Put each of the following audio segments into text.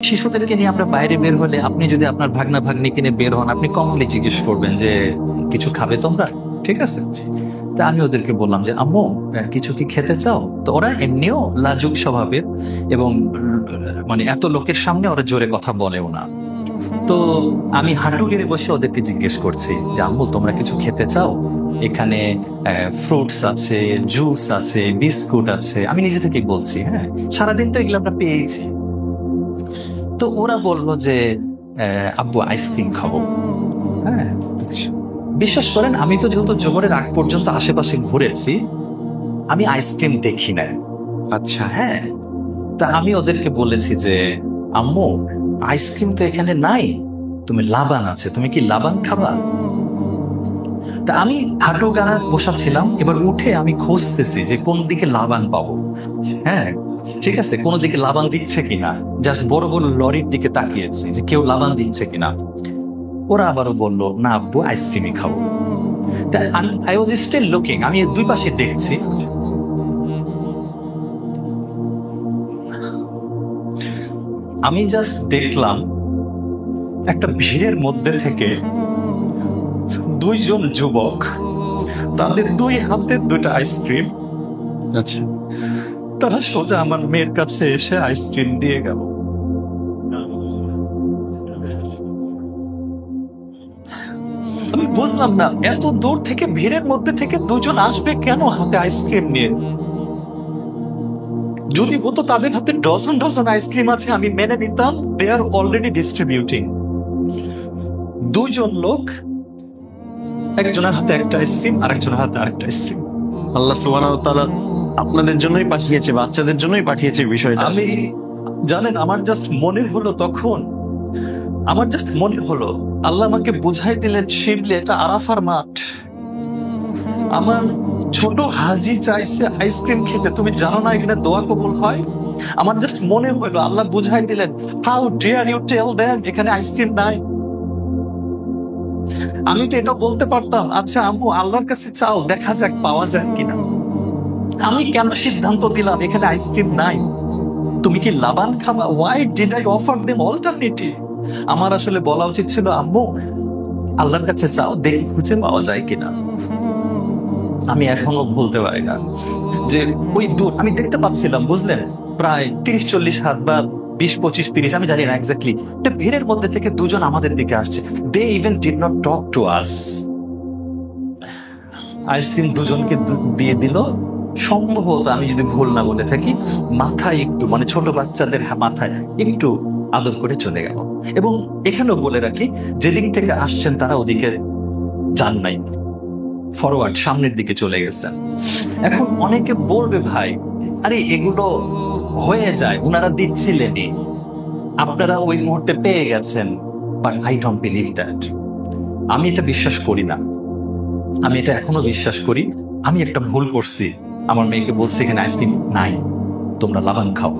শিশুদেরকে নিয়ে আমরা বাইরে বের হলে, আপনি যদি আপনার ভাগনা ভাগ্নিকে নিয়ে বের হন, আপনি কমনলি জিজ্ঞেস করবেন যে কিছু খাবে তোমরা, ঠিক আছে? তা আমি ওদেরকে বললাম যে আম্মু কিছু কি খেতে চাও? তো ওরা এমনিও লাজুক স্বভাবের এবং মানে এত লোকের সামনে ওরা জোরে কথা বলেও না। তো আমি হাঁটু গেড়ে বসে ওদেরকে জিজ্ঞেস করছি যে আম্মু তোমরা কিছু খেতে চাও? এখানে ফ্রুটস আছে, জুস আছে, বিস্কুট আছে। আমি নিজে থেকেই বলছি, হ্যাঁ, সারাদিন তো এগুলো আমরা পেয়েছি। তো ওরা বললো যে আব্বু আইসক্রিম খাবো। হ্যাঁ, বিশ্বাস করেন আমি তো যেহেতু জোহরের আগ পর্যন্ত আশেপাশে ঘুরেছি, আমি আইসক্রিম দেখি নাই। আচ্ছা, হ্যাঁ, তা আমি ওদেরকে বলেছি যে আম্মু আইসক্রিম তো এখানে নাই, তুমি লাবান আছে, তুমি কি লাবান খাবা? তা আমি হাঁটু গাড়া বসাচ্ছিলাম, এবার উঠে আমি খুঁজতেছি যে কোন দিকে লাবান পাবো। হ্যাঁ, ঠিক আছে, কোন দিকে লাবান দিচ্ছে কিনা, জাস্ট বড় বড় লরির দিকে তাকিয়েছি যে কেউ লাবান দিচ্ছে কিনা। ওরা আবারও বললো না আব্বু আইসক্রিমই খাবো। তা আই ওয়াজ স্টিল লুকিং, আমি দুই পাশে দেখছি। আমি জাস্ট দেখলাম একটা ভিড়ের মধ্যে থেকে দুইজন যুবক, তাদের দুই হাতে দুটা আইসক্রিম, আচ্ছা, তারা সোজা আমার মেয়ের কাছে এসে আইসক্রিম দিয়ে গেল। আমি বুঝলাম না এত দূর থেকে ভিড়ের মধ্যে থেকে দুজন আসবে কেন হাতে আইসক্রিম নিয়ে। যদি হতো তাদের হাতে ডজন ডজন আইসক্রিম আছে আমি মেনে নিতাম, দে আর অলরেডি ডিস্ট্রিবিউটিং। দুইজন লোক, একজনের হাতে একটা আইসক্রিম আর একজনের হাতে আরেকটা আইসক্রিম। আল্লাহ সুবহানাহু ওয়া তাআলা আপনাদের জন্যই পাঠিয়েছে, বাচ্চাদের জন্যই পাঠিয়েছে বিষয়টা। আমি জানেন আমার জাস্ট মনে হলো তখন, আমার জাস্ট মনে হলো আল্লাহ আমাকে বুঝাই দিলেন শিবলি এটা আরাফার মাঠ, আমার ছোট হাজি চাইছে আইসক্রিম খেতে, তুমি জানো না এখানে দোয়া কবুল হয়? আমার জাস্ট মনে হলো আল্লাহ বুঝাই দিলেন how dare you tell them এখানে আইসক্রিম নাই। আমি তো এটা বলতে পারতাম আচ্ছা আম্মু আল্লাহর কাছে চাও, দেখা যাক পাওয়া যায় কিনা। আমি কেন সিদ্ধান্ত দিলাম এখানে আইসক্রিম নাই? তুমি কি লাবান খাবা? Why did I offer them alternative? আমার আসলে বলা উচিত ছিল আম্মু আল্লাহর কাছে চাও, দেখি খুঁজে পাওয়া যায় কিনা। আমি এখনো ভুলতে পারি না যে ওই দূর আমি দেখতে পাচ্ছিলাম, বুঝলেন, প্রায় 30-40 হাত বা 20-25-30, আমি জানি না এক্স্যাক্টলি, একটা ভিড়ের মধ্যে থেকে দুজন আমাদের দিকে আসছে। They even did not talk to us. Ice cream দুজনকে দিয়ে দিল, সম্ভবত আমি যদি ভুল না বলে থাকি মাথায় একটু, মানে ছোট বাচ্চাদের মাথায় একটু আদর করে চলে গেল। এবং এখানেও বলে রাখি যেদিক থেকে আসছেন তারা ওদিকে যান নাই, ফরওয়ার্ড সামনের দিকে চলে গেছেন। এখন অনেকে বলবে ভাই আরে এগুলো হয়ে যায়, ওনারা দিচ্ছিলেনই, আপনারা ওই মুহূর্তে পেয়ে গেছেন। But I don't believe that. আমি এটা বিশ্বাস করি না। আমি এটা এখনো বিশ্বাস করি আমি একটা ভুল করছি, আমার মেয়েকে বলছি এখানে আইসক্রিম নাই, তোমরা লাবান খাও।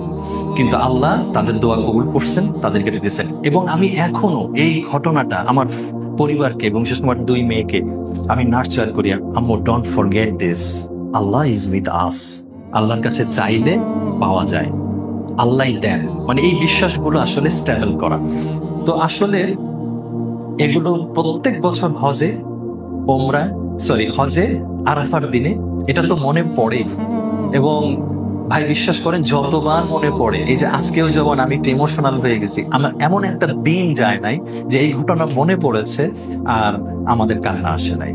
কিন্তু আল্লাহ তাদের দোয়া কবুল করছেন, তাদেরকে দিতেছেন। এবং আমি এখনো এই ঘটনাটা আমার পরিবারকে এবং বিশেষ করে দুই মেয়েকে আমি নার্চার করি, আম্মু don't forget this, Allah is with us. আল্লাহর কাছে চাইলে পাওয়া যায়, আল্লাহ দেন, মানে এই বিশ্বাসগুলো আসলে স্টেবল করা। তো আসলে এগুলো প্রত্যেক বছর হজে হজে আরাফার দিনে এটা তো মনে পড়ে। এবং ভাই বিশ্বাস করেন যতবার মনে পড়ে, এই যে আজকেও যেমন আমি একটু ইমোশনাল হয়ে গেছি, আমার এমন একটা দিন যায় নাই যে এই ঘটনা মনে পড়েছে আর আমাদের কান্না আসে নাই।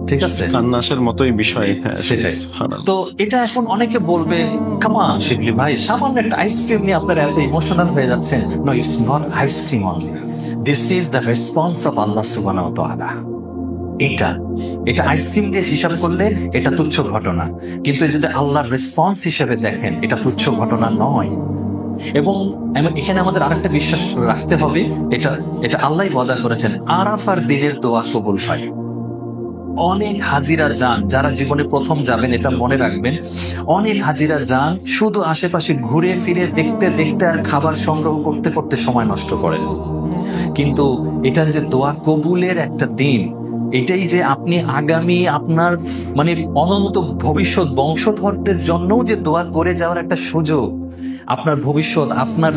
ঠিক আছে, কান্না আসার মতোই বিষয়। হ্যাঁ, সেটাই। তো এটা এখন অনেকে বলবে কামান শিবলি ভাই সামান্য একটা আইসক্রিম নিয়ে আপনারা এত ইমোশনাল হয়ে যাচ্ছেন। No, it's not ice cream only, this is the response of আল্লাহ সুবহানাহু ওয়া তাআলা। এটা আইসক্রিম দিয়ে হিসাব করলে এটা তুচ্ছ ঘটনা, কিন্তু যদি আল্লাহর রেসপন্স হিসেবে দেখেন এটা তুচ্ছ ঘটনা নয়। এবং এখানে আমাদের আরেকটা বিশ্বাস রাখতে হবে, এটা আল্লাহ ওয়াদা করেছেন আরাফার দিনের দোয়া কবুল হয়। অনেক হাজিরা যান, যারা জীবনে প্রথম যাবেন এটা মনে রাখবেন, অনেক হাজিরা যান শুধু আশেপাশে ঘুরে ফিরে দেখতে দেখতে আর খাবার সংগ্রহ করতে করতে সময় নষ্ট করেন। কিন্তু এটা যে দোয়া কবুলের একটা দিন, এটাই যে আপনি আগামী আপনার মানে অনন্ত ভবিষ্যৎ বংশধরদের জন্য যে দোয়া করে যাওয়ার একটা সুযোগ, আপনার ভবিষ্যৎ, আপনার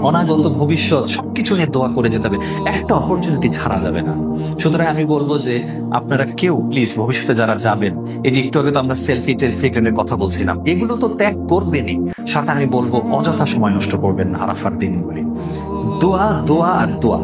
অনাগত ভবিষ্যৎ সবকিছু নিয়ে দোয়া করে যেতে হবে, একটা অপরচুনিটি ছাড়া যাবে না। সুতরাং আমি বলবো যে আপনারা কেউ প্লিজ ভবিষ্যতে যারা যাবেন, এই যে একটু আগে তো আমরা সেলফি টেলফিকের কথা বলছিলাম, এগুলো তো ত্যাগ করবেনই, সাথে আমি বলবো অযথা সময় নষ্ট করবেন না আরাফার দিনগুলি। দোয়া দোয়া আর দোয়া।